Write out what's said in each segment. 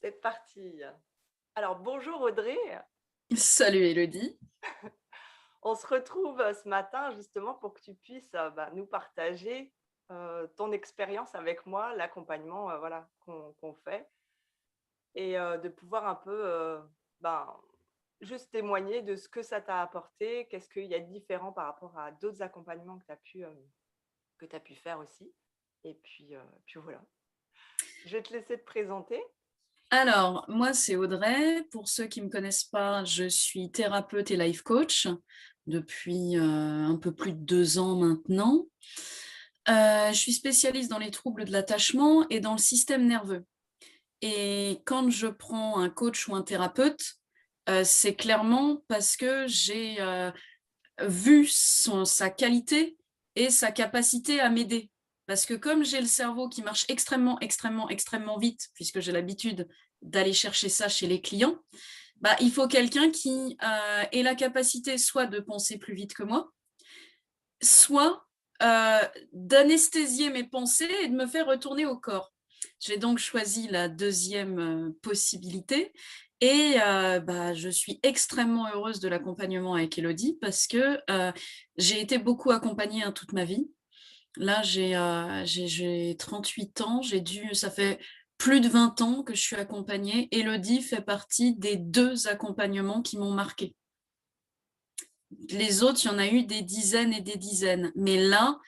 C'est parti. Alors, bonjour Audrey. Salut Elodie. On se retrouve ce matin justement pour que tu puisses nous partager ton expérience avec moi, l'accompagnement voilà, qu'on fait et de pouvoir un peu ben, juste témoigner de ce que ça t'a apporté, qu'est-ce qu'il y a de différent par rapport à d'autres accompagnements que tu as pu faire aussi. Et puis voilà, je vais te laisser te présenter. Alors, moi, c'est Audrey. Pour ceux qui ne me connaissent pas, je suis thérapeute et life coach depuis un peu plus de 2 ans maintenant. Je suis spécialiste dans les troubles de l'attachement et dans le système nerveux. Et quand je prends un coach ou un thérapeute, c'est clairement parce que j'ai vu sa qualité et sa capacité à m'aider. Parce que comme j'ai le cerveau qui marche extrêmement, extrêmement, extrêmement vite, puisque j'ai l'habitude d'aller chercher ça chez les clients, bah, il faut quelqu'un qui ait la capacité soit de penser plus vite que moi, soit d'anesthésier mes pensées et de me faire retourner au corps. J'ai donc choisi la deuxième possibilité et je suis extrêmement heureuse de l'accompagnement avec Elodie parce que j'ai été beaucoup accompagnée toute ma vie. Là, j'ai 38 ans, ça fait plus de 20 ans que je suis accompagnée. Elodie fait partie des 2 accompagnements qui m'ont marquée. Les autres, il y en a eu des dizaines et des dizaines. Mais là,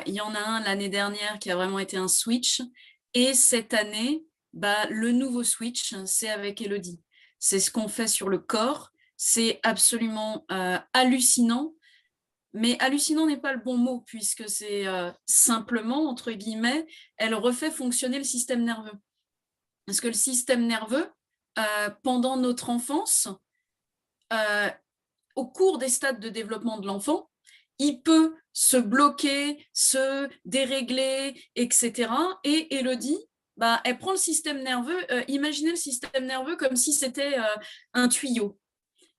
il y en a un l'année dernière qui a vraiment été un switch. Et cette année, le nouveau switch, c'est avec Elodie. C'est ce qu'on fait sur le corps. C'est absolument hallucinant. Mais hallucinant n'est pas le bon mot, puisque c'est simplement, entre guillemets, elle refait fonctionner le système nerveux. Parce que le système nerveux, pendant notre enfance, euh, au cours des stades de développement de l'enfant, il peut se bloquer, se dérégler, etc. Et Elodie, elle prend le système nerveux, imaginez le système nerveux comme si c'était un tuyau.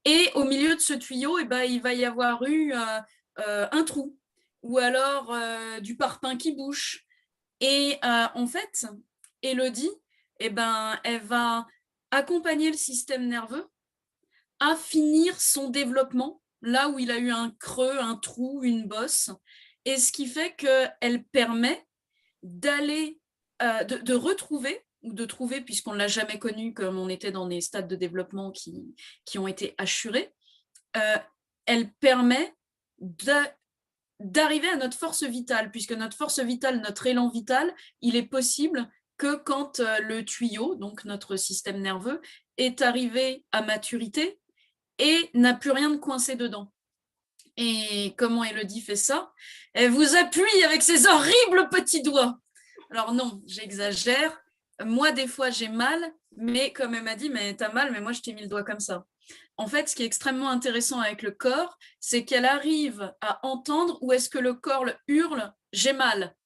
Et au milieu de ce tuyau, il va y avoir eu un trou, ou alors du parpaing qui bouche. Et en fait, Elodie, elle va accompagner le système nerveux à finir son développement, là où il a eu un creux, un trou, une bosse, et ce qui fait qu'elle permet d'aller, de retrouver, ou de trouver, puisqu'on ne l'a jamais connu, comme on était dans des stades de développement qui ont été assurés, euh, elle permet d'arriver à notre force vitale, puisque notre force vitale, notre élan vital, il est possible que quand le tuyau, donc notre système nerveux, est arrivé à maturité, et n'a plus rien de coincé dedans. Et comment Elodie fait ça? Elle vous appuie avec ses horribles petits doigts. Alors non, j'exagère. Moi, des fois, j'ai mal, mais comme elle m'a dit, mais t'as mal, mais moi, je t'ai mis le doigt comme ça. En fait, ce qui est extrêmement intéressant avec le corps, c'est qu'elle arrive à entendre où est-ce que le corps hurle, j'ai mal.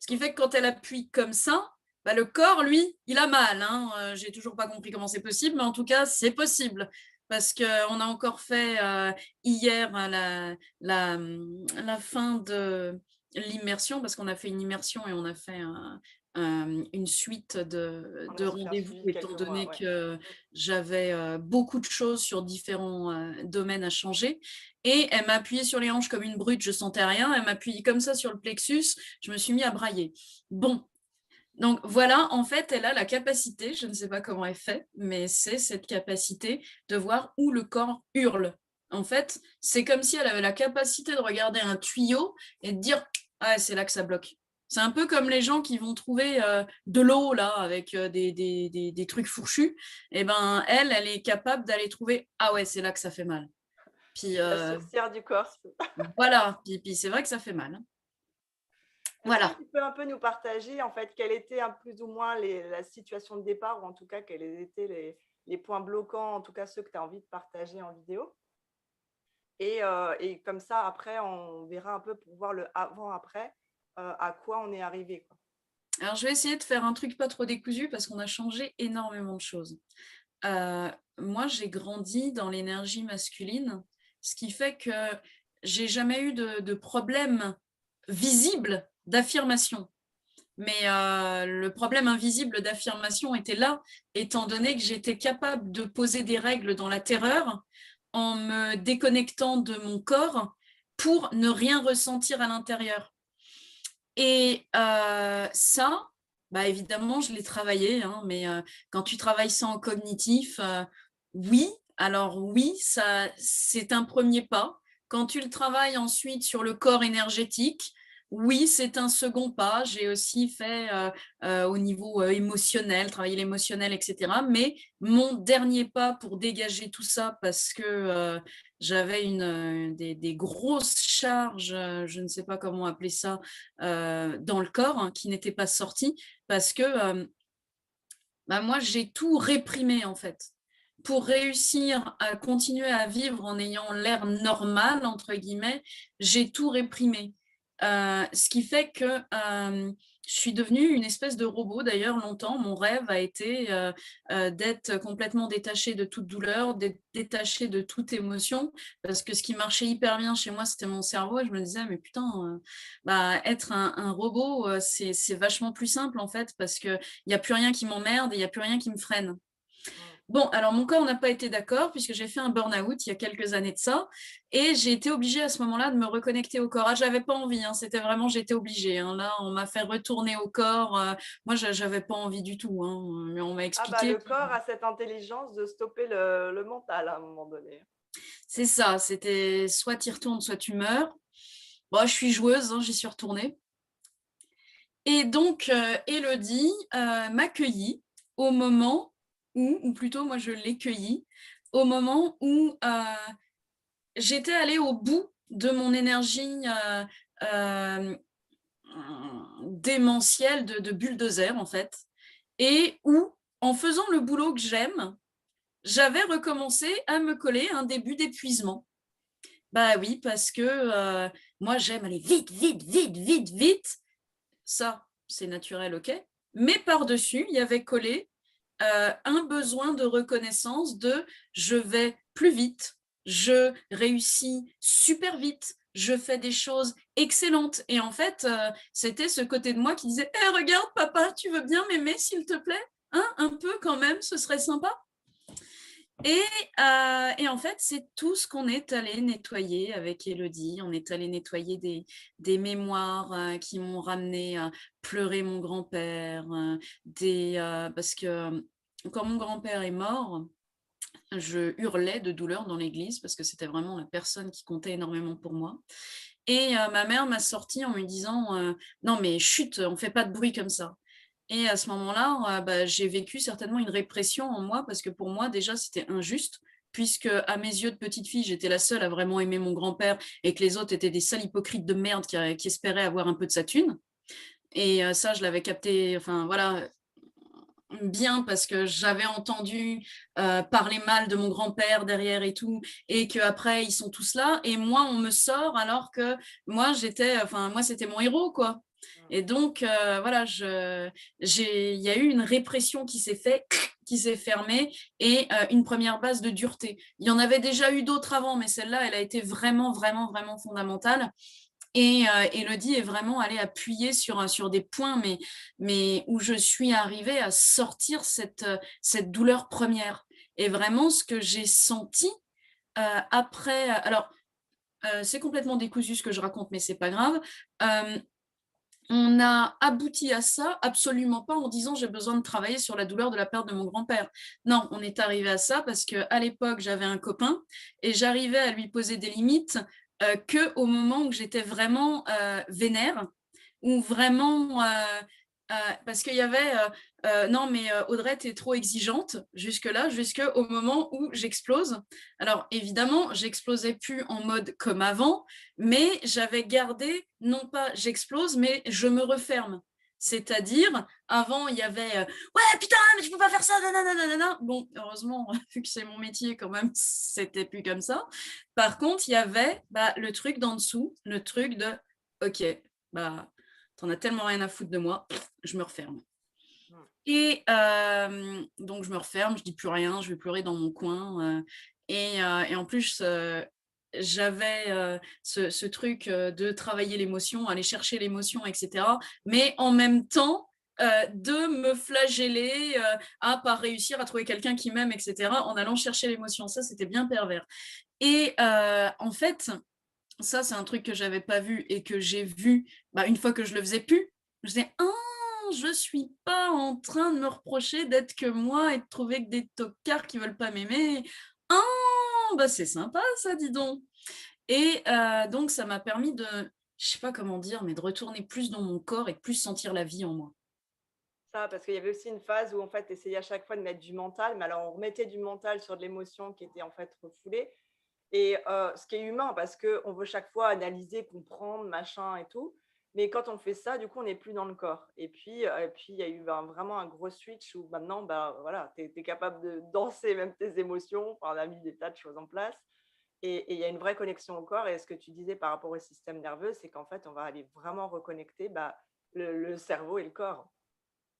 Ce qui fait que quand elle appuie comme ça, le corps, lui, il a mal. Hein. J'ai toujours pas compris comment c'est possible, mais en tout cas, c'est possible. Parce qu'on a encore fait hier la fin de l'immersion, parce qu'on a fait une immersion et on a fait une suite On de a su faire rendez-vous, suivi de étant quelques mois, donné ouais. que j'avais beaucoup de choses sur différents domaines à changer. Et elle m'a appuyé sur les hanches comme une brute, je sentais rien. Elle m'a appuyé comme ça sur le plexus, je me suis mis à brailler. Bon, donc voilà, en fait, elle a la capacité, je ne sais pas comment elle fait, mais c'est cette capacité de voir où le corps hurle. En fait, c'est comme si elle avait la capacité de regarder un tuyau et de dire ah, c'est là que ça bloque. C'est un peu comme les gens qui vont trouver de l'eau là avec des trucs fourchus. Et ben elle est capable d'aller trouver ah ouais, c'est là que ça fait mal. Puis La sourcière du corps. voilà, puis c'est vrai que ça fait mal. Hein. Est-ce que Voilà. tu peux un peu nous partager, en fait, quelle était plus ou moins la situation de départ, ou en tout cas, quels étaient les points bloquants, en tout cas ceux que tu as envie de partager en vidéo? Et comme ça, après, on verra un peu pour voir le avant-après, à quoi on est arrivé, quoi. Alors, je vais essayer de faire un truc pas trop décousu parce qu'on a changé énormément de choses. Moi, j'ai grandi dans l'énergie masculine, ce qui fait que j'ai jamais eu de problème visible d'affirmation. Mais le problème invisible d'affirmation était là, étant donné que j'étais capable de poser des règles dans la terreur en me déconnectant de mon corps pour ne rien ressentir à l'intérieur. Et ça, bah évidemment, je l'ai travaillé, hein, mais quand tu travailles ça en cognitif, oui, alors oui, ça, c'est un premier pas. Quand tu le travailles ensuite sur le corps énergétique, oui, c'est un second pas. J'ai aussi fait au niveau émotionnel, travailler l'émotionnel, etc. Mais mon dernier pas pour dégager tout ça, parce que j'avais des grosses charges, je ne sais pas comment appeler ça, dans le corps, hein, qui n'étaient pas sorties, parce que bah, moi, j'ai tout réprimé, en fait. Pour réussir à continuer à vivre en ayant l'air normal, entre guillemets, j'ai tout réprimé. Ce qui fait que je suis devenue une espèce de robot. D'ailleurs, longtemps, mon rêve a été d'être complètement détachée de toute douleur, d'être détachée de toute émotion, parce que ce qui marchait hyper bien chez moi, c'était mon cerveau. Et je me disais, mais putain, bah, être un robot, c'est vachement plus simple, en fait, parce qu'il n'y a plus rien qui m'emmerde et il n'y a plus rien qui me freine. Mm. Bon, alors mon corps n'a pas été d'accord puisque j'ai fait un burn-out il y a quelques années de ça et j'ai été obligée à ce moment-là de me reconnecter au corps. Ah, j'avais pas envie, hein, c'était vraiment, j'étais obligée, hein. Là, on m'a fait retourner au corps. Moi, j'avais pas envie du tout, hein, mais on m'a Ah bah expliqué. le corps a cette intelligence de stopper le mental à un moment donné. C'est ça, c'était soit tu y retournes, soit tu meurs. Bon, je suis joueuse, hein, j'y suis retournée. Et donc, Élodie m'a cueillie au moment où, ou plutôt moi je l'ai cueillie, au moment où j'étais allée au bout de mon énergie euh, démentielle de bulldozer, en fait, et où, en faisant le boulot que j'aime, j'avais recommencé à me coller un début d'épuisement. Bah oui, parce que moi, j'aime aller vite, vite, vite, vite, vite. Ça, c'est naturel, ok. Mais par-dessus, il y avait collé un besoin de reconnaissance de je vais plus vite, je réussis super vite, je fais des choses excellentes. Et en fait, c'était ce côté de moi qui disait hey, regarde, papa, tu veux bien m'aimer, s'il te plaît, hein, un peu quand même, ce serait sympa. Et en fait, c'est tout ce qu'on est allé nettoyer avec Élodie. On est allé nettoyer des mémoires qui m'ont ramené à pleurer mon grand-père, parce que quand mon grand-père est mort, je hurlais de douleur dans l'église parce que c'était vraiment la personne qui comptait énormément pour moi. Et ma mère m'a sorti en me disant non mais chut, on fait pas de bruit comme ça. Et à ce moment-là, bah, j'ai vécu certainement une répression en moi parce que pour moi déjà c'était injuste puisque à mes yeux de petite fille j'étais la seule à vraiment aimer mon grand-père et que les autres étaient des sales hypocrites de merde qui espéraient avoir un peu de sa thune. Et ça je l'avais capté, enfin voilà, bien parce que j'avais entendu parler mal de mon grand-père derrière et tout, et qu'après ils sont tous là, et moi on me sort alors que moi moi c'était mon héros, quoi. Et donc voilà, il y a eu une répression qui s'est faite, qui s'est fermée, et une première base de dureté. Il y en avait déjà eu d'autres avant, mais celle-là, elle a été vraiment, vraiment, vraiment fondamentale. Et Élodie est vraiment allée appuyer sur des points, mais où je suis arrivée à sortir cette douleur première. Et vraiment, ce que j'ai senti après, alors c'est complètement décousu ce que je raconte, mais c'est pas grave. On a abouti à ça absolument pas en disant j'ai besoin de travailler sur la douleur de la perte de mon grand-père. Non, on est arrivé à ça parce qu'à l'époque, j'avais un copain et j'arrivais à lui poser des limites que au moment où j'étais vraiment vénère, ou vraiment parce qu'il y avait non mais Audrey t'es trop exigeante jusque-là, jusqu'au moment où j'explose. Alors évidemment j'explosais plus en mode comme avant, mais j'avais gardé non pas j'explose mais je me referme. C'est-à-dire, avant, il y avait ouais, putain, mais tu peux pas faire ça, nanana. Bon, heureusement, vu que c'est mon métier, quand même, c'était plus comme ça. Par contre, il y avait bah, le truc d'en dessous, le truc de ok, bah, t'en as tellement rien à foutre de moi, je me referme. Et donc, je me referme, je dis plus rien, je vais pleurer dans mon coin. Et en plus, j'avais ce truc de travailler l'émotion, aller chercher l'émotion, etc. Mais en même temps, de me flageller à pas réussir à trouver quelqu'un qui m'aime, etc. en allant chercher l'émotion. Ça, c'était bien pervers. Et en fait, ça, c'est un truc que j'avais pas vu et que j'ai vu une fois que je le faisais plus. Je disais, ah, je suis pas en train de me reprocher d'être que moi et de trouver que des tocards qui veulent pas m'aimer. Ah, c'est sympa ça, dis donc. Et donc, ça m'a permis de, je sais pas comment dire, mais de retourner plus dans mon corps et de plus sentir la vie en moi. Ça, parce qu'il y avait aussi une phase où en fait, tu essayais à chaque fois de mettre du mental, mais alors on remettait du mental sur de l'émotion qui était en fait refoulée. Et ce qui est humain, parce qu'on veut chaque fois analyser, comprendre, machin et tout. Mais quand on fait ça, du coup, on n'est plus dans le corps. Et puis, il y a eu vraiment un gros switch où maintenant, voilà, tu es capable de danser même tes émotions. Enfin, on a mis des tas de choses en place. Et il y a une vraie connexion au corps. Et ce que tu disais par rapport au système nerveux, c'est qu'en fait, on va aller vraiment reconnecter le cerveau et le corps.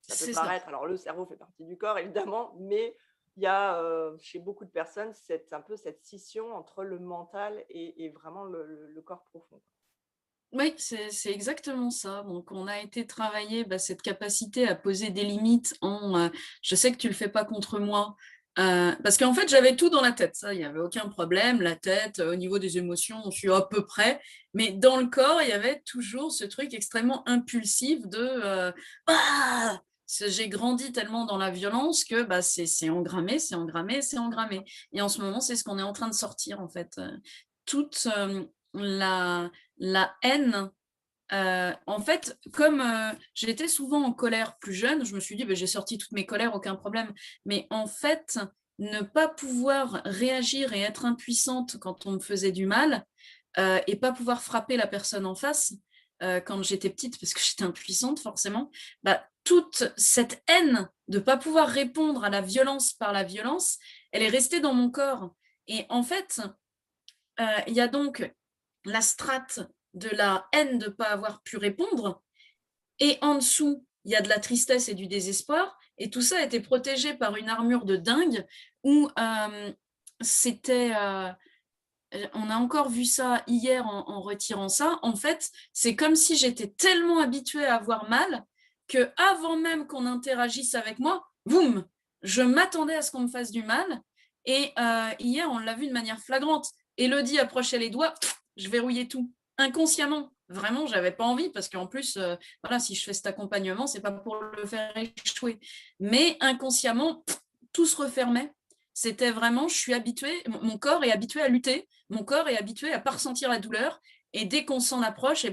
Ça peut C'est ça. paraître, alors le cerveau fait partie du corps évidemment, mais il y a chez beaucoup de personnes un peu cette scission entre le mental et vraiment le corps profond. Oui, c'est exactement ça. Donc, on a été travailler cette capacité à poser des limites je sais que tu le fais pas contre moi. Parce qu'en fait, j'avais tout dans la tête. Ça, il n'y avait aucun problème. La tête, au niveau des émotions, je suis à peu près. Mais dans le corps, il y avait toujours ce truc extrêmement impulsif de Ah j'ai grandi tellement dans la violence que c'est engrammé, c'est engrammé, c'est engrammé. Et en ce moment, c'est ce qu'on est en train de sortir, en fait. Toute la haine. En fait, comme j'étais souvent en colère plus jeune, je me suis dit, j'ai sorti toutes mes colères, aucun problème. Mais en fait, ne pas pouvoir réagir et être impuissante quand on me faisait du mal et pas pouvoir frapper la personne en face quand j'étais petite, parce que j'étais impuissante forcément, toute cette haine de ne pas pouvoir répondre à la violence par la violence, elle est restée dans mon corps. Et en fait, il y a donc la strate de la haine de ne pas avoir pu répondre, et en dessous, il y a de la tristesse et du désespoir, et tout ça a été protégé par une armure de dingue, où c'était... on a encore vu ça hier en retirant ça. En fait, c'est comme si j'étais tellement habituée à avoir mal que avant même qu'on interagisse avec moi, boum, je m'attendais à ce qu'on me fasse du mal. Et hier, on l'a vu de manière flagrante. Élodie approchait les doigts, je verrouillais tout inconsciemment. Vraiment, j'avais pas envie parce qu'en plus, voilà, si je fais cet accompagnement, c'est pas pour le faire échouer. Mais inconsciemment, tout se refermait. C'était vraiment, je suis habituée, mon corps est habitué à lutter, mon corps est habitué à ne pas ressentir la douleur, et dès qu'on s'en approche,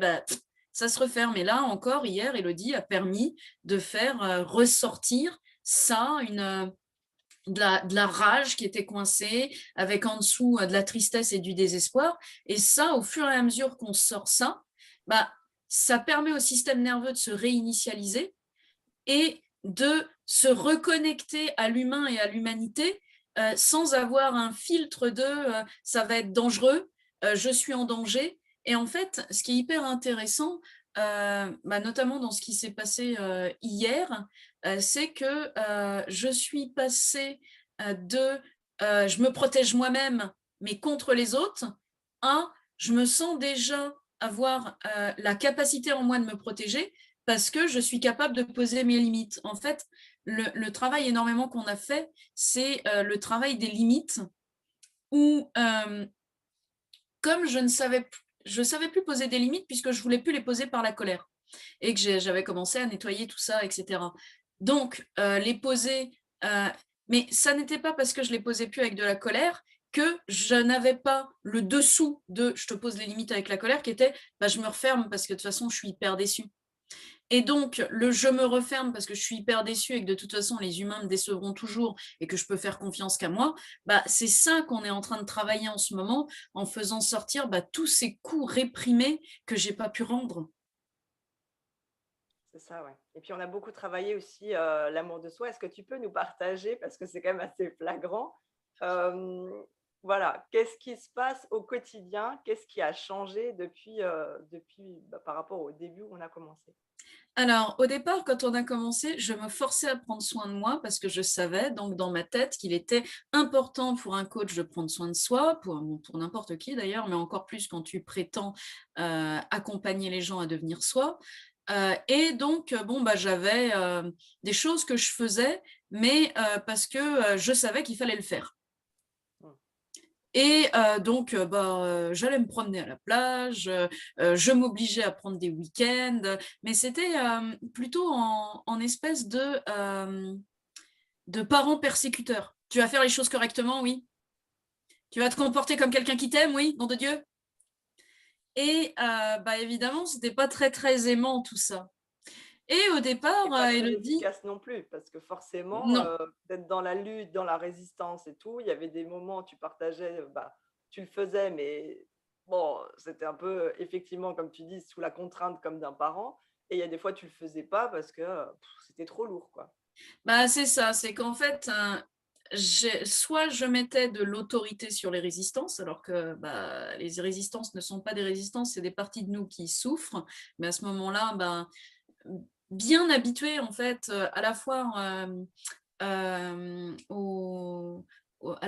ça se referme. Et là, encore, hier, Élodie a permis de faire ressortir ça, de la rage qui était coincée, avec en dessous de la tristesse et du désespoir. Et ça, au fur et à mesure qu'on sort ça, ça permet au système nerveux de se réinitialiser et de se reconnecter à l'humain et à l'humanité sans avoir un filtre de ça va être dangereux, je suis en danger. Et en fait, ce qui est hyper intéressant, notamment dans ce qui s'est passé hier, c'est que je suis passée de je me protège moi-même, mais contre les autres, à je me sens déjà avoir la capacité en moi de me protéger parce que je suis capable de poser mes limites. En fait, le travail énormément qu'on a fait, c'est le travail des limites où, comme je savais plus poser des limites puisque je voulais plus les poser par la colère et que j'avais commencé à nettoyer tout ça, etc. Donc, les poser, euh, mais ça n'était pas parce que je les posais plus avec de la colère que je n'avais pas le dessous de je te pose les limites avec la colère qui était je me referme parce que de toute façon je suis hyper déçue. Et donc, le je me referme parce que je suis hyper déçue et que de toute façon, les humains me décevront toujours et que je peux faire confiance qu'à moi, c'est ça qu'on est en train de travailler en ce moment en faisant sortir tous ces coups réprimés que j'ai pas pu rendre. C'est ça, ouais. Et puis on a beaucoup travaillé aussi l'amour de soi. Est-ce que tu peux nous partager, parce que c'est quand même assez flagrant, euh, voilà, qu'est-ce qui se passe au quotidien? Qu'est-ce qui a changé depuis par rapport au début où on a commencé? Alors, au départ, quand on a commencé, je me forçais à prendre soin de moi parce que je savais, donc dans ma tête, qu'il était important pour un coach de prendre soin de soi, pour n'importe qui d'ailleurs, mais encore plus quand tu prétends accompagner les gens à devenir soi. Et donc, bon, bah, j'avais des choses que je faisais, mais parce que je savais qu'il fallait le faire. Mmh. Et donc, j'allais me promener à la plage, je m'obligeais à prendre des week-ends, mais c'était plutôt en espèce de parents persécuteurs. Tu vas faire les choses correctement, oui. Tu vas te comporter comme quelqu'un qui t'aime, oui, nom de Dieu. Et évidemment, c'était pas très très aimant tout ça. Et au départ, Et pas très Élodie, efficace non plus, parce que forcément, non. d'être dans la lutte, dans la résistance et tout, il y avait des moments où tu partageais, tu le faisais, mais bon, c'était un peu, effectivement, comme tu dis, sous la contrainte comme d'un parent. Et il y a des fois, tu le faisais pas parce que c'était trop lourd, quoi. Bah, c'est ça, c'est qu'en fait, soit je mettais de l'autorité sur les résistances, alors que les résistances ne sont pas des résistances, c'est des parties de nous qui souffrent, mais à ce moment-là, bien habitué en fait à la fois à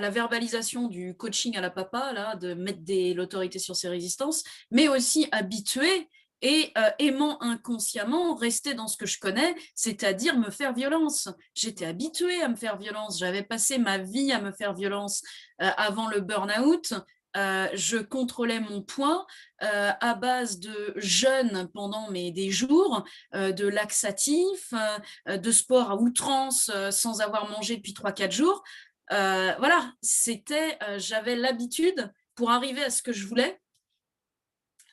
la verbalisation du coaching à la papa, là, de mettre l'autorité sur ses résistances, mais aussi habitué et aimant inconsciemment rester dans ce que je connais, c'est-à-dire me faire violence. J'étais habituée à me faire violence, j'avais passé ma vie à me faire violence avant le burn-out. Je contrôlais mon poids à base de jeûne pendant des jours, de laxatifs, de sport à outrance sans avoir mangé depuis 3-4 jours. Voilà, j'avais l'habitude, pour arriver à ce que je voulais,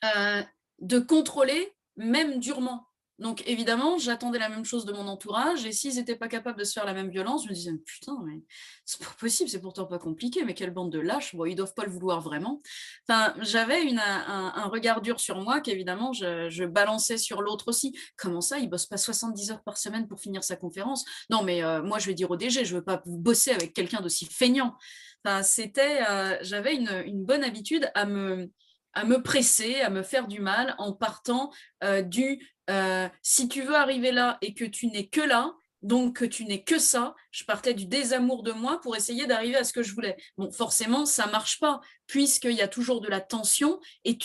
euh, de contrôler, même durement. Donc évidemment, j'attendais la même chose de mon entourage, et s'ils n'étaient pas capables de se faire la même violence, je me disais, putain, mais c'est pas possible, c'est pourtant pas compliqué, mais quelle bande de lâches, bon, ils doivent pas le vouloir vraiment. Enfin, j'avais un regard dur sur moi qu'évidemment, je balançais sur l'autre aussi. Comment ça, il bosse pas 70 heures par semaine pour finir sa conférence? Non, mais moi, je vais dire au DG, je veux pas bosser avec quelqu'un d'aussi feignant. Enfin, j'avais une bonne habitude à me presser, à me faire du mal en partant si tu veux arriver là et que tu n'es que là, donc que tu n'es que ça, je partais du désamour de moi pour essayer d'arriver à ce que je voulais. Bon, forcément, ça marche pas, puisqu'il y a toujours de la tension, et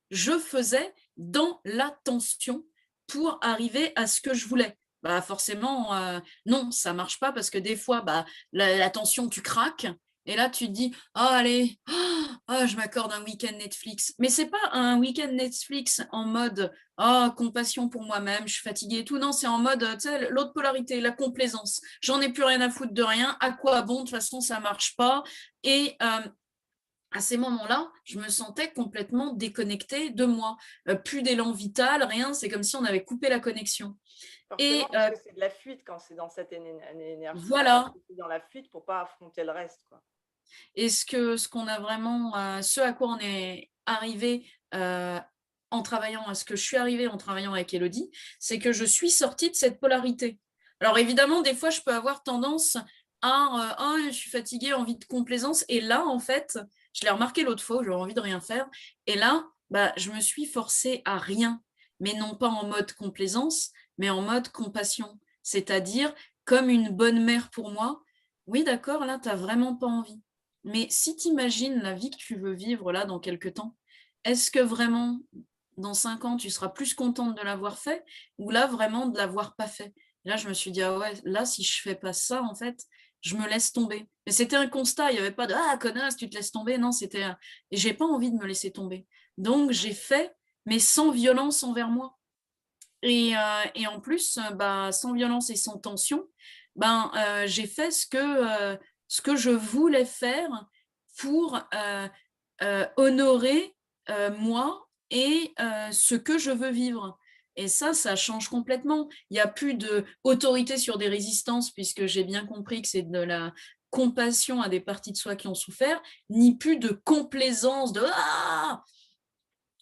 je faisais dans la tension pour arriver à ce que je voulais. Bah forcément, non, ça marche pas, parce que des fois, la tension, tu craques, et là, tu te dis, oh, allez, oh, je m'accorde un week-end Netflix. Mais c'est pas un week-end Netflix en mode, oh, compassion pour moi-même, je suis fatiguée et tout. Non, c'est en mode, tu sais, l'autre polarité, la complaisance. J'en ai plus rien à foutre de rien. À quoi bon? De toute façon, ça marche pas. Et à ces moments-là, je me sentais complètement déconnectée de moi. Plus d'élan vital, rien. C'est comme si on avait coupé la connexion. Forcément, Et parce que c'est de la fuite quand c'est dans cette énergie-là, parce voilà. que c'est dans la fuite pour pas affronter le reste, quoi. Et ce à quoi on est arrivé en travaillant, à ce que je suis arrivée en travaillant avec Élodie, c'est que je suis sortie de cette polarité. Alors évidemment, des fois, je peux avoir tendance à oh, je suis fatiguée, envie de complaisance. Et là, en fait, je l'ai remarqué l'autre fois, j'avais envie de rien faire. Et là, je me suis forcée à rien, mais non pas en mode complaisance, mais en mode compassion. C'est-à-dire, comme une bonne mère pour moi, oui, d'accord, là, tu n'as vraiment pas envie. Mais si tu imagines la vie que tu veux vivre là dans quelques temps, est-ce que vraiment, dans 5 ans, tu seras plus contente de l'avoir fait, ou là, vraiment, de l'avoir pas fait? Et là, je me suis dit, ah ouais, là, si je fais pas ça, en fait, je me laisse tomber. Mais c'était un constat, il n'y avait pas de, ah, connasse, tu te laisses tomber. Non, et j'ai pas envie de me laisser tomber. Donc, j'ai fait, mais sans violence envers moi. Et en plus, sans violence et sans tension, j'ai fait ce que je voulais faire pour honorer moi et ce que je veux vivre. Et ça change complètement. Il n'y a plus d'autorité sur des résistances, puisque j'ai bien compris que c'est de la compassion à des parties de soi qui ont souffert, ni plus de complaisance, de ah,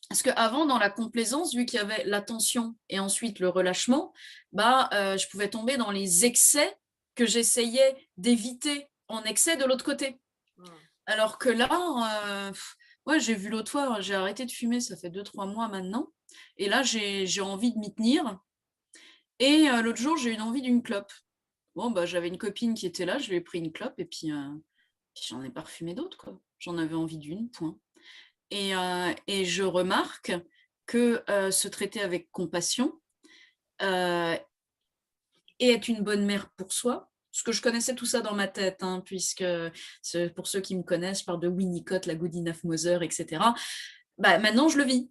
parce qu'avant, dans la complaisance, vu qu'il y avait la tension et ensuite le relâchement, je pouvais tomber dans les excès que j'essayais d'éviter en excès de l'autre côté. Mmh. Alors que là, ouais, j'ai vu l'autre fois, j'ai arrêté de fumer, ça fait 2-3 mois maintenant. Et là, j'ai envie de m'y tenir. Et l'autre jour, j'ai eu envie d'une clope. Bon, bah, j'avais une copine qui était là, je lui ai pris une clope et puis j'en ai pas fumé d'autres, quoi. J'en avais envie d'une, point. Et je remarque que se traiter avec compassion euh, et être une bonne mère pour soi, parce que je connaissais tout ça dans ma tête, hein, puisque pour ceux qui me connaissent, je parle de Winnicott, la Good Enough Mother, etc. Bah, maintenant, je le vis.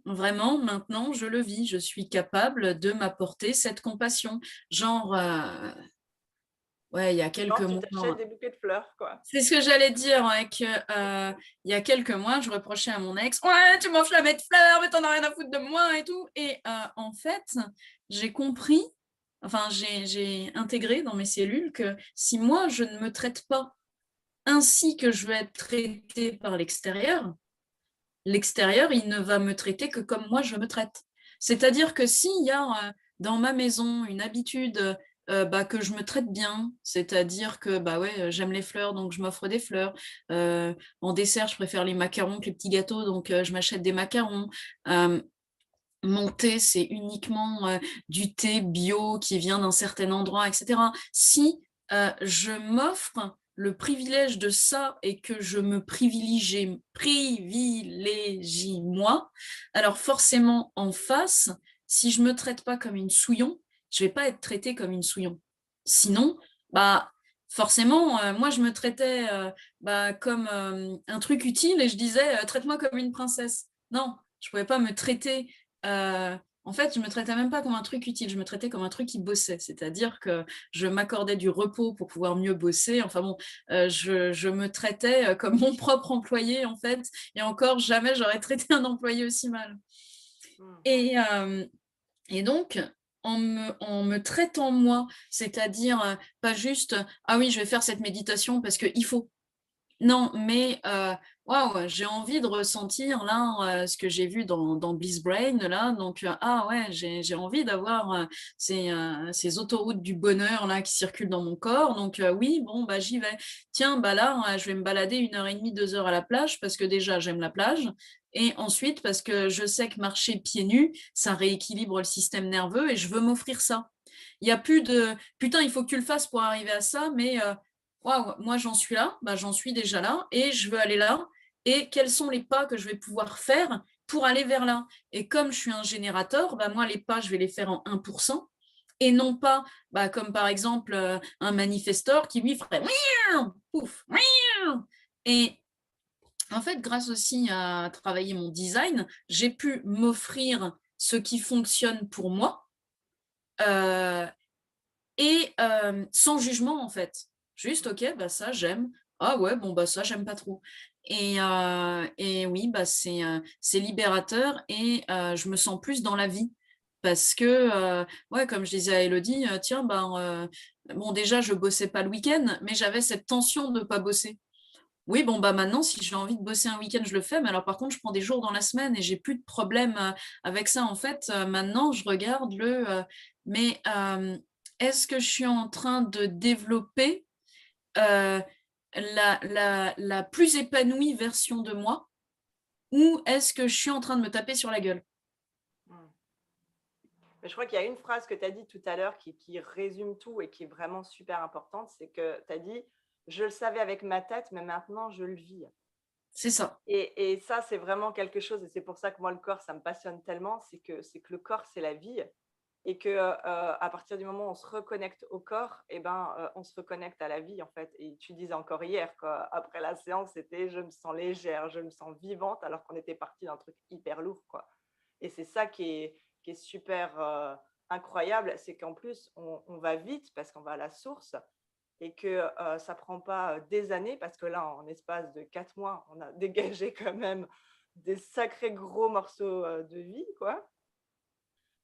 Vraiment, maintenant, je le vis. Je suis capable de m'apporter cette compassion. Genre, ouais, il y a quelques Genre, tu t'achètes mois. des bouquets de fleurs, quoi. C'est ce que j'allais dire, ouais, que, il y a quelques mois, je reprochais à mon ex, ouais, tu m'offres jamais de fleurs, mais t'en as rien à foutre de moi et tout. Et en fait, j'ai compris, enfin, j'ai intégré dans mes cellules que si moi, je ne me traite pas ainsi que je veux être traitée par l'extérieur, l'extérieur, il ne va me traiter que comme moi, je me traite. C'est-à-dire que s'il y a dans ma maison une habitude bah, que je me traite bien, c'est-à-dire que bah ouais, j'aime les fleurs, donc je m'offre des fleurs. En dessert, je préfère les macarons que les petits gâteaux, donc je m'achète des macarons. Mon thé, c'est uniquement du thé bio qui vient d'un certain endroit, etc. Si je m'offre le privilège de ça et que je me privilégie moi, alors forcément en face, si je me traite pas comme une souillon, je vais pas être traitée comme une souillon. Sinon, bah forcément, moi je me traitais bah, comme un truc utile et je disais traite-moi comme une princesse. Non, je pouvais pas me traiter en fait, je me traitais même pas comme un truc utile, je me traitais comme un truc qui bossait, c'est-à-dire que je m'accordais du repos pour pouvoir mieux bosser. Enfin bon, je me traitais comme mon propre employé en fait, et encore jamais j'aurais traité un employé aussi mal. Hmm. Et, euh, et donc, en me traitant moi, c'est-à-dire pas juste, ah oui, je vais faire cette méditation parce qu'il faut. Non, mais waouh, j'ai envie de ressentir là ce que j'ai vu dans Bliss Brain là. Donc ah ouais, j'ai envie d'avoir ces autoroutes du bonheur là qui circulent dans mon corps. Donc oui, bon bah j'y vais. Tiens, bah là, je vais me balader 1 heure et demie, 2 heures à la plage parce que déjà j'aime la plage. Et ensuite parce que je sais que marcher pieds nus, ça rééquilibre le système nerveux et je veux m'offrir ça. Il n'y a plus de putain, il faut que tu le fasses pour arriver à ça, mais waouh, moi j'en suis là, bah, j'en suis déjà là et je veux aller là. Et quels sont les pas que je vais pouvoir faire pour aller vers là? Et comme je suis un générateur, bah, moi les pas, je vais les faire en 1% et non pas bah, comme par exemple un manifestor qui lui ferait pouf. Et en fait, grâce aussi à travailler mon design, j'ai pu m'offrir ce qui fonctionne pour moi et sans jugement en fait. Juste, ok, bah ça j'aime. Ah ouais, bon bah ça j'aime pas trop. Et oui, bah c'est libérateur et je me sens plus dans la vie. Parce que, ouais, comme je disais à Elodie, tiens, bon déjà je bossais pas le week-end, mais j'avais cette tension de pas bosser. Oui, bon bah maintenant, si j'ai envie de bosser un week-end, je le fais, mais alors par contre, je prends des jours dans la semaine et j'ai plus de problème avec ça. En fait, maintenant, je regarde mais est-ce que je suis en train de développer euh, la plus épanouie version de moi ou est-ce que je suis en train de me taper sur la gueule? Hmm. Mais je crois qu'il y a une phrase que tu as dit tout à l'heure qui résume tout et qui est vraiment super importante, c'est que tu as dit, je le savais avec ma tête, mais maintenant je le vis. C'est ça. Et ça, c'est vraiment quelque chose, et c'est pour ça que moi, le corps, ça me passionne tellement, c'est que le corps, c'est la vie, et que à partir du moment où on se reconnecte au corps, eh ben, on se reconnecte à la vie, en fait. Et tu disais encore hier, quoi, après la séance, c'était je me sens légère, je me sens vivante, alors qu'on était parti d'un truc hyper lourd, quoi. Et c'est ça qui est super incroyable, c'est qu'en plus, on va vite parce qu'on va à la source et que ça ne prend pas des années parce que là, en espace de 4 mois, on a dégagé quand même des sacrés gros morceaux de vie, quoi.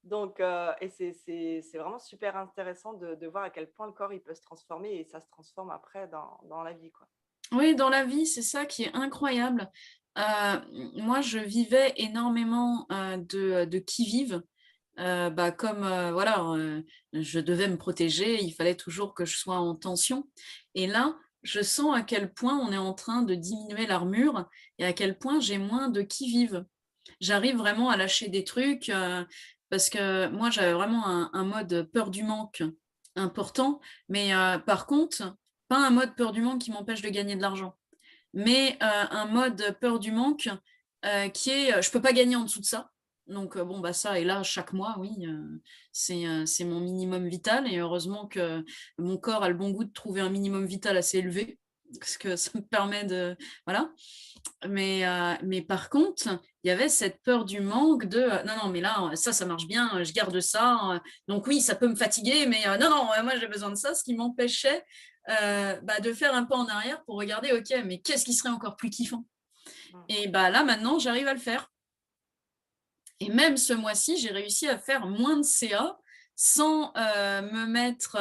Donc, et c'est vraiment super intéressant de voir à quel point le corps il peut se transformer et ça se transforme après dans la vie, quoi. Oui, dans la vie, c'est ça qui est incroyable. Moi, je vivais énormément de qui-vive. Bah, comme voilà, je devais me protéger, il fallait toujours que je sois en tension. Et là, je sens à quel point on est en train de diminuer l'armure et à quel point j'ai moins de qui-vive. J'arrive vraiment à lâcher des trucs. parce que moi, j'avais vraiment un mode peur du manque important, mais par contre, pas un mode peur du manque qui m'empêche de gagner de l'argent, mais un mode peur du manque qui est, je peux pas gagner en dessous de ça. Donc bon, bah ça, et là, chaque mois, oui, c'est mon minimum vital, et heureusement que mon corps a le bon goût de trouver un minimum vital assez élevé, parce que ça me permet de... Voilà. Mais par contre, il y avait cette peur du manque de non, non, mais là, ça marche bien, je garde ça. Donc oui, ça peut me fatiguer, mais non, non, moi j'ai besoin de ça, ce qui m'empêchait de faire un pas en arrière pour regarder, ok, mais qu'est-ce qui serait encore plus kiffant? Et là, maintenant, j'arrive à le faire. Et même ce mois-ci, j'ai réussi à faire moins de CA sans me mettre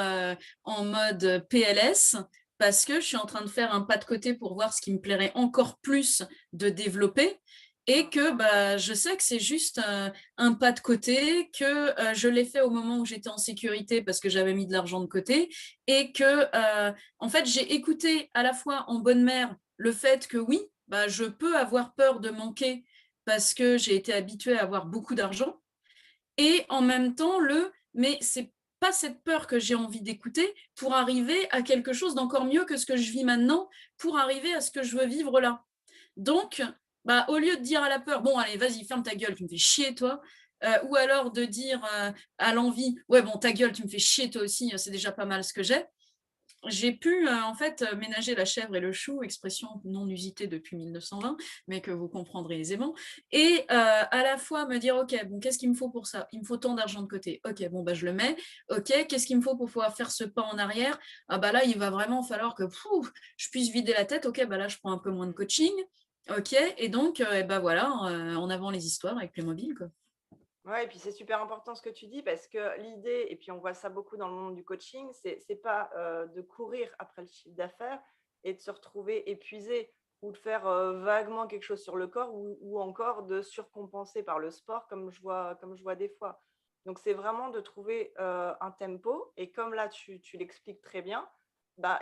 en mode PLS, parce que je suis en train de faire un pas de côté pour voir ce qui me plairait encore plus de développer, et que je sais que c'est juste un pas de côté, que je l'ai fait au moment où j'étais en sécurité parce que j'avais mis de l'argent de côté, et que en fait, j'ai écouté à la fois en bonne mère le fait que oui, je peux avoir peur de manquer parce que j'ai été habituée à avoir beaucoup d'argent, et en même temps mais c'est pas cette peur que j'ai envie d'écouter pour arriver à quelque chose d'encore mieux que ce que je vis maintenant, pour arriver à ce que je veux vivre là. Donc, au lieu de dire à la peur, bon allez, vas-y, ferme ta gueule, tu me fais chier toi, ou alors de dire à l'envie, ouais bon, ta gueule, tu me fais chier toi aussi, c'est déjà pas mal ce que j'ai pu en fait ménager la chèvre et le chou, expression non usitée depuis 1920, mais que vous comprendrez aisément, et à la fois me dire, ok, bon, qu'est-ce qu'il me faut pour ça? Il me faut tant d'argent de côté. Ok, bon, je le mets. Ok, qu'est-ce qu'il me faut pour pouvoir faire ce pas en arrière? Ah là, il va vraiment falloir que je puisse vider la tête. Ok, là, je prends un peu moins de coaching. Ok, et donc, voilà, en avant les histoires avec Playmobil, quoi. Ouais, et puis c'est super important ce que tu dis, parce que l'idée, et puis on voit ça beaucoup dans le monde du coaching, c'est pas de courir après le chiffre d'affaires et de se retrouver épuisé, ou de faire vaguement quelque chose sur le corps, ou encore de surcompenser par le sport, comme je vois des fois. Donc c'est vraiment de trouver un tempo, et comme là tu l'expliques très bien,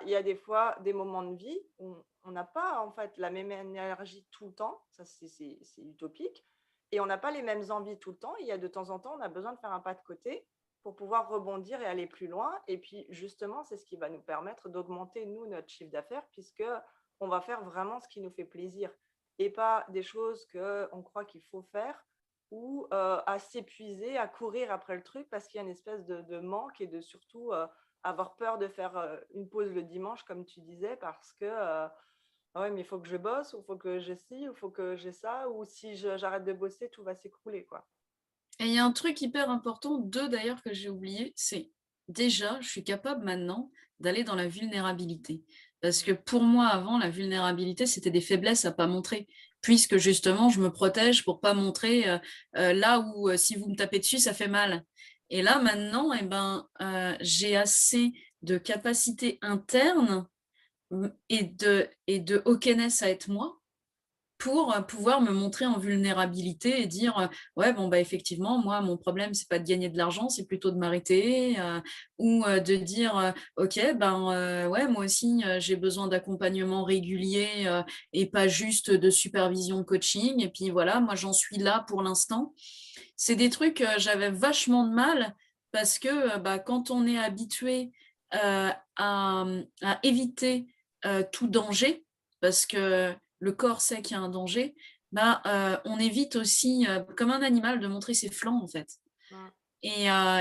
il y a des fois des moments de vie où on n'a pas en fait la même énergie tout le temps, ça c'est utopique, et on n'a pas les mêmes envies tout le temps. Il y a de temps en temps, on a besoin de faire un pas de côté pour pouvoir rebondir et aller plus loin. Et puis, justement, c'est ce qui va nous permettre d'augmenter, nous, notre chiffre d'affaires, puisqu'on va faire vraiment ce qui nous fait plaisir, et pas des choses qu'on croit qu'il faut faire, ou à s'épuiser, à courir après le truc parce qu'il y a une espèce de manque, et de surtout avoir peur de faire une pause le dimanche, comme tu disais, parce que ah ouais, mais il faut que je bosse, ou il faut que j'ai ci, ou il faut que j'ai ça, ou si j'arrête de bosser, tout va s'écrouler, quoi. Et il y a un truc hyper important, deux d'ailleurs, que j'ai oublié, c'est déjà, je suis capable maintenant d'aller dans la vulnérabilité. Parce que pour moi, avant, la vulnérabilité, c'était des faiblesses à pas montrer, puisque justement, je me protège pour pas montrer là où si vous me tapez dessus, ça fait mal. Et là, maintenant, j'ai assez de capacité interne et de okness à être moi, pour pouvoir me montrer en vulnérabilité et dire ouais bon effectivement moi mon problème c'est pas de gagner de l'argent, c'est plutôt de m'arrêter, ou de dire ok ouais moi aussi j'ai besoin d'accompagnement régulier et pas juste de supervision de coaching, et puis voilà, moi j'en suis là pour l'instant. C'est des trucs j'avais vachement de mal, parce que quand on est habitué à éviter tout danger, parce que le corps sait qu'il y a un danger, on évite aussi, comme un animal, de montrer ses flancs, en fait. Mm.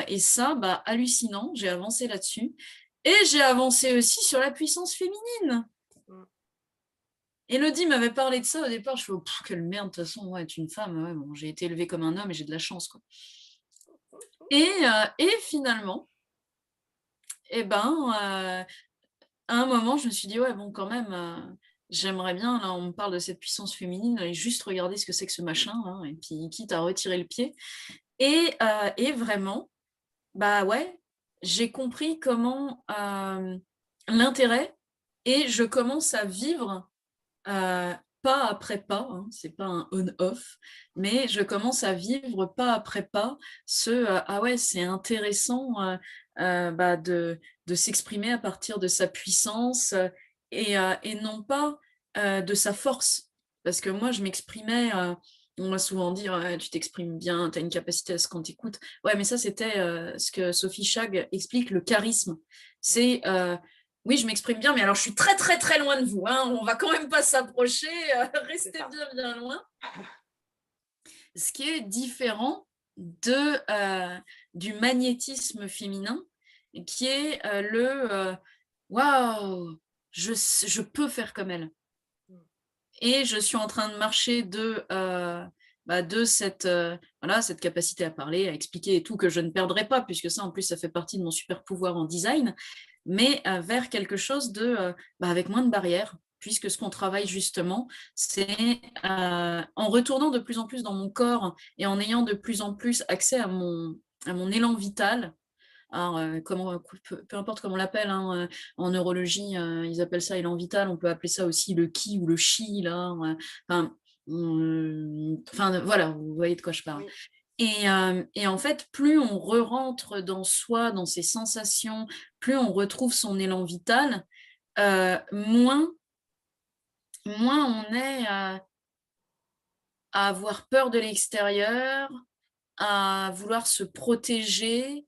Et ça, hallucinant, j'ai avancé là-dessus. Et j'ai avancé aussi sur la puissance féminine. Mm. Élodie m'avait parlé de ça au départ, je fais, oh, quelle merde, de toute façon, ouais, tu es une femme, ouais, bon, j'ai été élevée comme un homme et j'ai de la chance, quoi. Et finalement, à un moment, je me suis dit, ouais, bon, quand même, j'aimerais bien, là, on me parle de cette puissance féminine, aller juste regarder ce que c'est que ce machin, hein, et puis quitte à retirer le pied. Et vraiment, ouais, j'ai compris comment l'intérêt, et je commence à vivre pas après pas, hein, c'est pas un on-off, mais je commence à vivre pas après pas ah ouais, c'est intéressant de s'exprimer à partir de sa puissance, et non pas de sa force. Parce que moi, je m'exprimais On m'a souvent dit: «Ouais, tu t'exprimes bien, tu as une capacité à ce qu'on t'écoute». Ouais, mais ça, c'était, ce que Sophie Chag explique, le charisme. Mmh. C'est, oui, je m'exprime bien, mais alors je suis très, très, très loin de vous, hein, on va quand même pas s'approcher, C'est restez ça. bien, bien loin. Ce qui est différent de, du magnétisme féminin, qui est, «Waouh, je peux faire comme elle». Mmh. Et je suis en train de marcher de cette, voilà, cette capacité à parler, à expliquer et tout, que je ne perdrai pas, puisque ça, en plus, ça fait partie de mon super pouvoir en design, mais vers quelque chose de, avec moins de barrières, puisque ce qu'on travaille justement, c'est en retournant de plus en plus dans mon corps et en ayant de plus en plus accès à mon élan vital. Alors, comment, peu importe comment on l'appelle, hein, en neurologie, ils appellent ça élan vital, on peut appeler ça aussi le ki ou le chi là, enfin, enfin, voilà, vous voyez de quoi je parle. Oui, Et en fait, plus on re-rentre dans soi, dans ses sensations, plus on retrouve son élan vital, moins on est, à avoir peur de l'extérieur, à vouloir se protéger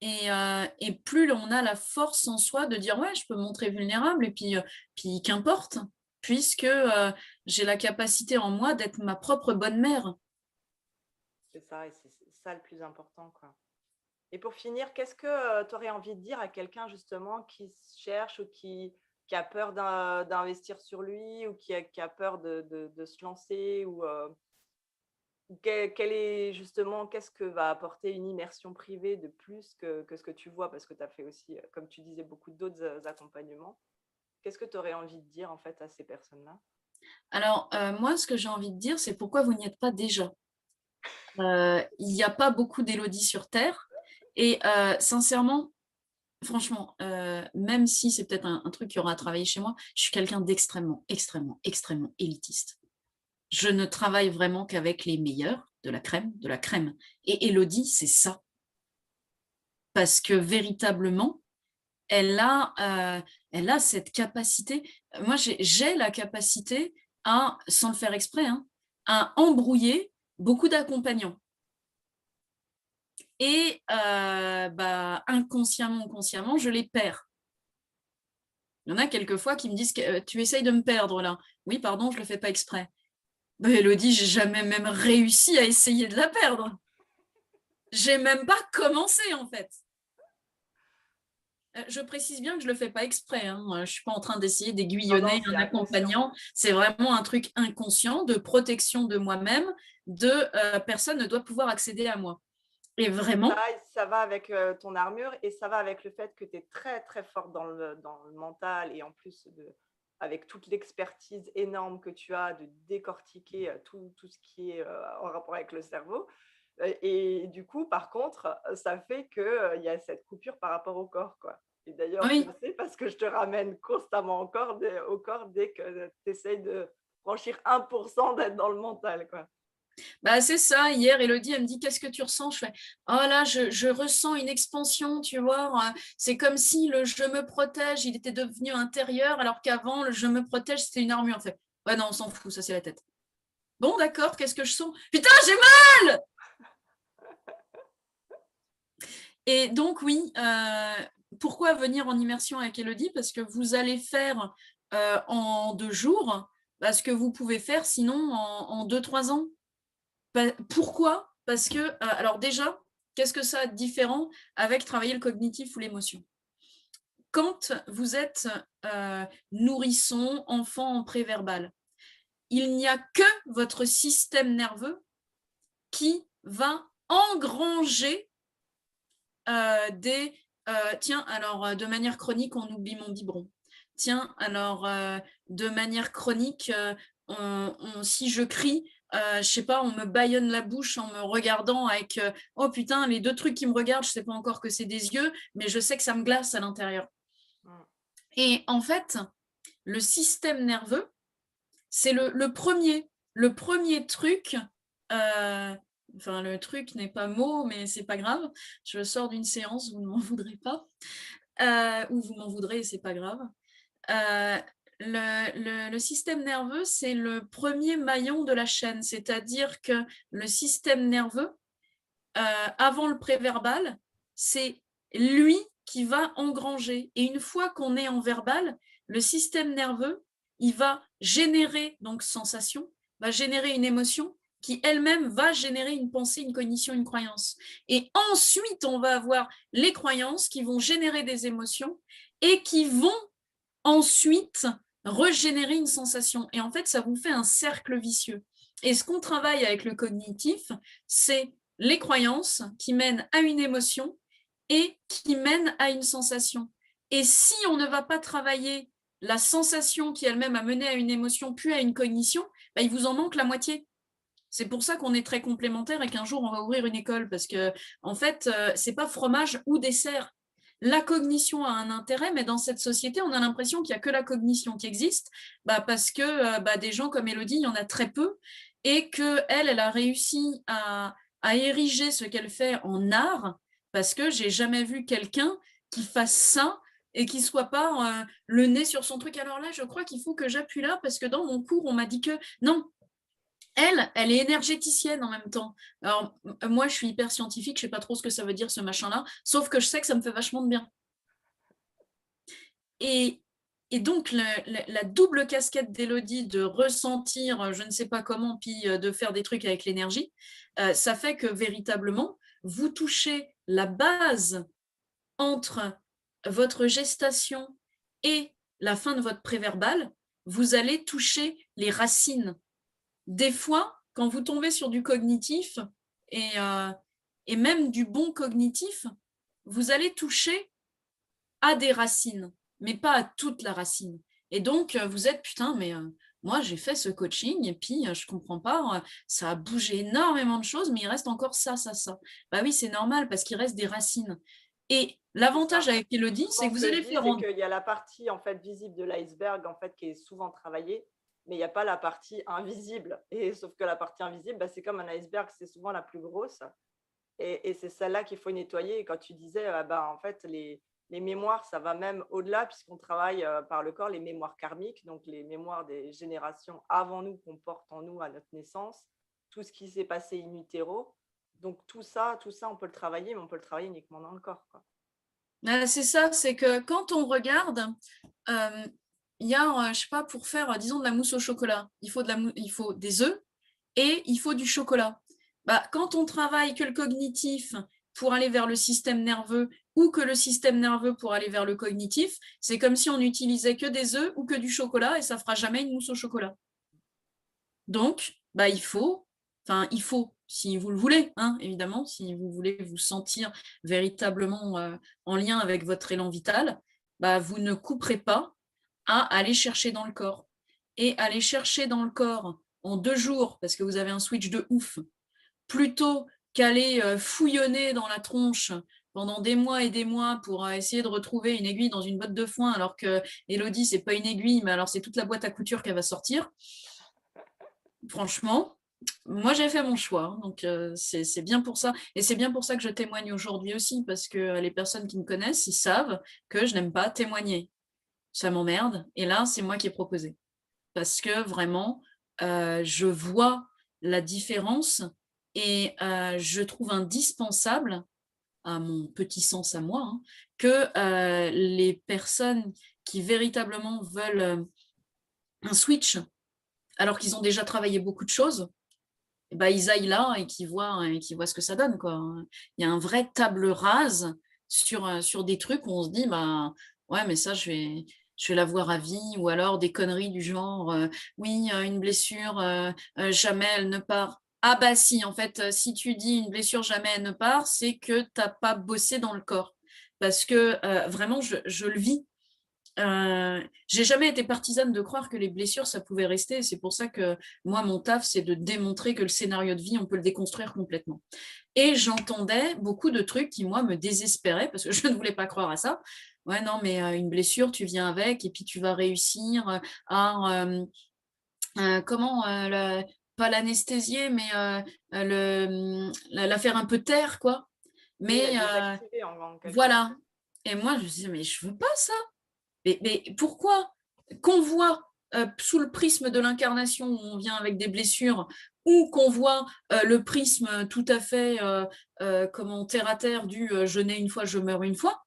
et plus on a la force en soi de dire: «Ouais, je peux me montrer vulnérable et puis qu'importe, puisque, j'ai la capacité en moi d'être ma propre bonne mère». c'est ça et c'est ça le plus important, quoi. Et pour finir, qu'est-ce que, tu aurais envie de dire à quelqu'un justement qui se cherche ou qui a peur d'investir sur lui ou qui a peur de se lancer ou quel est justement qu'est-ce que va apporter une immersion privée de plus que ce que tu vois? Parce que tu as fait aussi, comme tu disais, beaucoup d'autres, accompagnements. Qu'est-ce que tu aurais envie de dire en fait à ces personnes-là? Alors, moi, ce que j'ai envie de dire, c'est pourquoi vous n'y êtes pas déjà? Il n'y a pas beaucoup d'Élodie sur terre et sincèrement, franchement, même si c'est peut-être un truc qui aura à travailler chez moi, je suis quelqu'un d'extrêmement, extrêmement, extrêmement élitiste. Je ne travaille vraiment qu'avec les meilleurs, de la crème de la crème. Et Élodie, c'est ça. Parce que véritablement, elle a, elle a cette capacité. Moi, j'ai la capacité à, sans le faire exprès, hein, à embrouiller beaucoup d'accompagnants. Et inconsciemment ou consciemment, je les perds. Il y en a quelquefois qui me disent que tu essayes de me perdre là. Oui, pardon, je ne le fais pas exprès. Ben, Élodie, j'ai jamais même réussi à essayer de la perdre. J'ai même pas commencé en fait. Je précise bien que je le fais pas exprès, hein. Je suis pas en train d'essayer Non, non, d'aiguillonner c'est un inconscient. accompagnant. C'est vraiment un truc inconscient de protection de moi-même, de personne ne doit pouvoir accéder à moi. Et vraiment, Ça va avec, ton armure et ça va avec le fait que tu es très, très forte dans le mental et en plus avec toute l'expertise énorme que tu as de décortiquer, tout ce qui est, en rapport avec le cerveau. Et du coup, par contre, ça fait que, il y a cette coupure par rapport au corps, quoi. Et d'ailleurs, je oui. le sais parce que je te ramène constamment encore au corps dès que tu essayes de franchir 1 d'être dans le mental, quoi. Bah, c'est ça, hier, Elodie, elle me dit: «Qu'est-ce que tu ressens?» Je fais: «Oh là, je ressens une expansion, tu vois? C'est comme si le «je me protège», il était devenu intérieur, alors qu'avant, le «je me protège», c'était une armure». En fait: «Ouais, non, on s'en fout, ça, c'est la tête». «Bon, d'accord, qu'est-ce que je sens?» «Putain, j'ai mal!» Et donc oui, pourquoi venir en immersion avec Elodie? Parce que vous allez faire, en 2 jours, ce que vous pouvez faire sinon en 2-3 ans. Pourquoi? Parce que, alors déjà, qu'est-ce que ça a de différent avec travailler le cognitif ou l'émotion? Quand vous êtes, nourrisson, enfant en préverbal, il n'y a que votre système nerveux qui va engranger, des, tiens, alors, de manière chronique, on oublie mon biberon. Tiens, alors, de manière chronique, si je crie, je sais pas, on me bâillonne la bouche en me regardant avec, oh putain, les 2 trucs qui me regardent, je sais pas encore que c'est des yeux, mais je sais que ça me glace à l'intérieur. Mmh. Et en fait, le système nerveux, c'est le premier truc, enfin le truc n'est pas mot, mais c'est pas grave. Je sors d'une séance, vous ne m'en voudrez pas, ou vous m'en voudrez, c'est pas grave. Heu, le système nerveux, c'est le premier maillon de la chaîne, c'est-à-dire que le système nerveux, avant le préverbal, c'est lui qui va engranger. Et une fois qu'on est en verbal, le système nerveux, il va générer donc sensation, va générer une émotion qui elle-même va générer une pensée, une cognition, une croyance. Et ensuite, on va avoir les croyances qui vont générer des émotions et qui vont ensuite régénérer une sensation. Et en fait, ça vous fait un cercle vicieux. Et ce qu'on travaille avec le cognitif, c'est les croyances qui mènent à une émotion et qui mènent à une sensation. Et si on ne va pas travailler la sensation qui elle-même a mené à une émotion, puis à une cognition, bah, il vous en manque la moitié. C'est pour ça qu'on est très complémentaires et qu'un jour, on va ouvrir une école parce que, en fait, c'est pas fromage ou dessert. La cognition a un intérêt, mais dans cette société, on a l'impression qu'il n'y a que la cognition qui existe, parce que des gens comme Élodie, il y en a très peu, et qu'elle, elle a réussi à ériger ce qu'elle fait en art, parce que j'ai jamais vu quelqu'un qui fasse ça et qui soit pas le nez sur son truc. Alors là, je crois qu'il faut que j'appuie là, parce que dans mon cours, on m'a dit que non, elle est énergéticienne en même temps. Alors, moi, je suis hyper scientifique, je sais pas trop ce que ça veut dire, ce machin-là, sauf que je sais que ça me fait vachement de bien. Et, donc, la double casquette d'Élodie de ressentir, je ne sais pas comment, puis de faire des trucs avec l'énergie, ça fait que véritablement, vous touchez la base entre votre gestation et la fin de votre préverbal, vous allez toucher les racines. Des fois, quand vous tombez sur du cognitif et même du bon cognitif, vous allez toucher à des racines, mais pas à toute la racine. Et donc, vous êtes, putain, mais moi, j'ai fait ce coaching et puis je comprends pas, ça a bougé énormément de choses, mais il reste encore ça, ça, ça. Bah oui, c'est normal parce qu'il reste des racines. Et l'avantage avec Élodie, c'est que vous allez faire... C'est qu'il y a la partie en fait visible de l'iceberg en fait qui est souvent travaillée, mais il n'y a pas la partie invisible. Et sauf que la partie invisible, c'est comme un iceberg, c'est souvent la plus grosse. Et c'est celle-là qu'il faut nettoyer. Et quand tu disais, en fait, les mémoires, ça va même au-delà, puisqu'on travaille par le corps les mémoires karmiques, donc les mémoires des générations avant nous qu'on porte en nous à notre naissance, tout ce qui s'est passé in utero. Donc tout ça, on peut le travailler, mais on peut le travailler uniquement dans le corps, quoi. C'est ça, c'est que quand on regarde, il y a, je sais pas, pour faire, disons, de la mousse au chocolat, il faut des œufs et il faut du chocolat. Quand on travaille que le cognitif pour aller vers le système nerveux ou que le système nerveux pour aller vers le cognitif, c'est comme si on n'utilisait que des œufs ou que du chocolat et ça fera jamais une mousse au chocolat. Donc, il faut, si vous le voulez, hein, évidemment, si vous voulez vous sentir véritablement en lien avec votre élan vital, vous ne couperez pas à aller chercher dans le corps. Et aller chercher dans le corps en 2 jours, parce que vous avez un switch de ouf, plutôt qu'aller fouillonner dans la tronche pendant des mois et des mois pour essayer de retrouver une aiguille dans une botte de foin, alors que Élodie, c'est pas une aiguille, mais alors c'est toute la boîte à couture qu'elle va sortir. Franchement, moi j'ai fait mon choix, donc c'est bien pour ça. Et c'est bien pour ça que je témoigne aujourd'hui aussi, parce que les personnes qui me connaissent, ils savent que je n'aime pas témoigner. Ça m'emmerde, et là, c'est moi qui ai proposé. Parce que vraiment, je vois la différence et je trouve indispensable, à mon petit sens à moi, hein, que les personnes qui véritablement veulent un switch, alors qu'ils ont déjà travaillé beaucoup de choses, ils aillent là et qu'ils voient ce que ça donne, quoi. Il y a un vrai table rase sur des trucs où on se dit, ouais, mais ça, je vais la voir à vie, ou alors des conneries du genre, oui, une blessure, jamais elle ne part. Ah si, en fait, si tu dis une blessure, jamais elle ne part, c'est que tu n'as pas bossé dans le corps. Parce que vraiment, je le vis. J'ai jamais été partisane de croire que les blessures, ça pouvait rester. C'est pour ça que moi, mon taf, c'est de démontrer que le scénario de vie, on peut le déconstruire complètement. Et j'entendais beaucoup de trucs qui, moi, me désespéraient parce que je ne voulais pas croire à ça. Ouais, non, mais une blessure, tu viens avec et puis tu vas réussir à, comment, pas l'anesthésier, mais la faire un peu taire, quoi. Mais voilà. Et moi, je me disais, mais je veux pas ça. Mais pourquoi? qu'on voit sous le prisme de l'incarnation où on vient avec des blessures, ou qu'on voit le prisme tout à fait comment terre à terre du je nais une fois, je meurs une fois,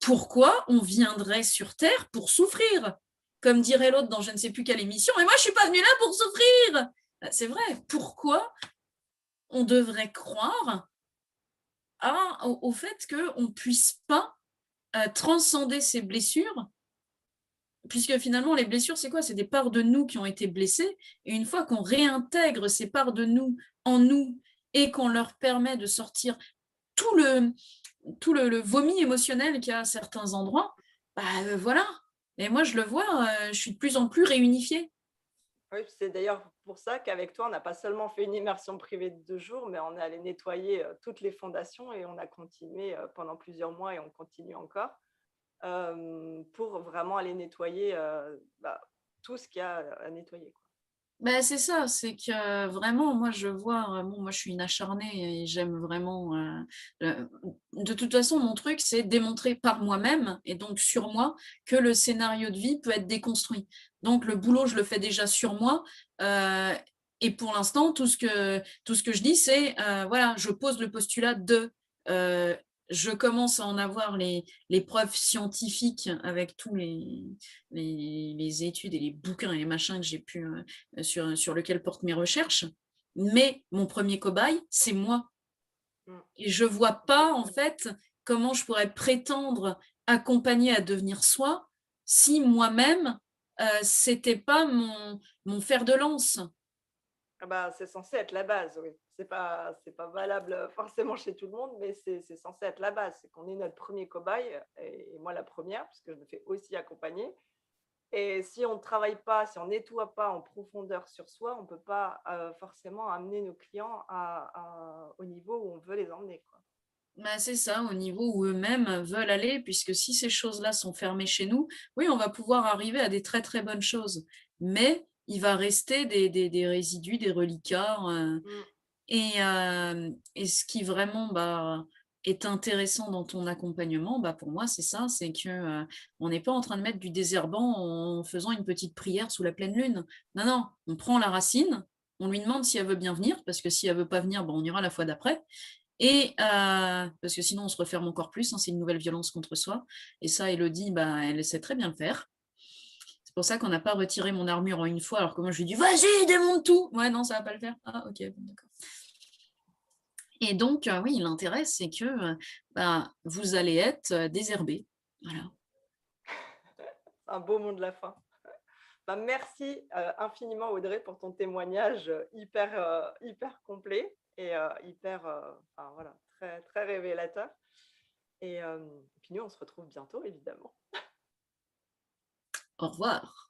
pourquoi on viendrait sur Terre pour souffrir? Comme dirait l'autre dans je ne sais plus quelle émission, mais moi je suis pas venue là pour souffrir. C'est vrai, pourquoi on devrait croire au fait qu'on ne puisse pas transcender ces blessures, puisque finalement les blessures c'est quoi? C'est des parts de nous qui ont été blessées, et une fois qu'on réintègre ces parts de nous en nous et qu'on leur permet de sortir tout le vomi émotionnel qu'il y a à certains endroits, voilà. Et moi, je le vois, je suis de plus en plus réunifiée. Oui, c'est d'ailleurs pour ça qu'avec toi, on n'a pas seulement fait une immersion privée de 2 jours, mais on est allé nettoyer toutes les fondations et on a continué pendant plusieurs mois et on continue encore pour vraiment aller nettoyer tout ce qu'il y a à nettoyer, quoi. Ben, c'est ça, c'est que vraiment, moi, je vois, bon, moi, je suis une acharnée et j'aime vraiment. De toute façon, mon truc, c'est démontrer par moi-même et donc sur moi que le scénario de vie peut être déconstruit. Donc, le boulot, je le fais déjà sur moi. Et pour l'instant, tout ce que je dis, c'est voilà, je pose le postulat de. Je commence à en avoir les preuves scientifiques avec tous les études et les bouquins et les machins que j'ai pu sur lequel portent mes recherches, mais mon premier cobaye, c'est moi. Et je ne vois pas, en fait, comment je pourrais prétendre accompagner à devenir soi si moi-même, c'était pas mon fer de lance. Ah bah, c'est censé être la base, oui. C'est pas valable forcément chez tout le monde, mais c'est censé être la base. C'est qu'on est notre premier cobaye, et moi la première, puisque je me fais aussi accompagner. Et si on ne travaille pas, si on nettoie pas en profondeur sur soi, on ne peut pas forcément amener nos clients au niveau où on veut les emmener, quoi. Ben, c'est ça, au niveau où eux-mêmes veulent aller, puisque si ces choses-là sont fermées chez nous, oui, on va pouvoir arriver à des très très bonnes choses, mais il va rester des résidus, des reliquats. Mm. Et ce qui vraiment est intéressant dans ton accompagnement, pour moi, c'est ça, c'est que on n'est pas en train de mettre du désherbant en faisant une petite prière sous la pleine lune. Non, non, on prend la racine, on lui demande si elle veut bien venir, parce que si elle veut pas venir, on ira la fois d'après. Et parce que sinon, on se referme encore plus, hein, c'est une nouvelle violence contre soi. Et ça, Elodie, elle sait très bien le faire. C'est pour ça qu'on n'a pas retiré mon armure en une fois, alors que moi, je lui ai dit, vas-y, démonte tout. Ouais, non, ça va pas le faire. Ah, ok, bon, d'accord. Et donc, oui, l'intérêt, c'est que vous allez être désherbé. Voilà. Un beau mot de la fin. Merci infiniment Audrey pour ton témoignage hyper complet et voilà, très, très révélateur. Et puis nous, on se retrouve bientôt, évidemment. Au revoir.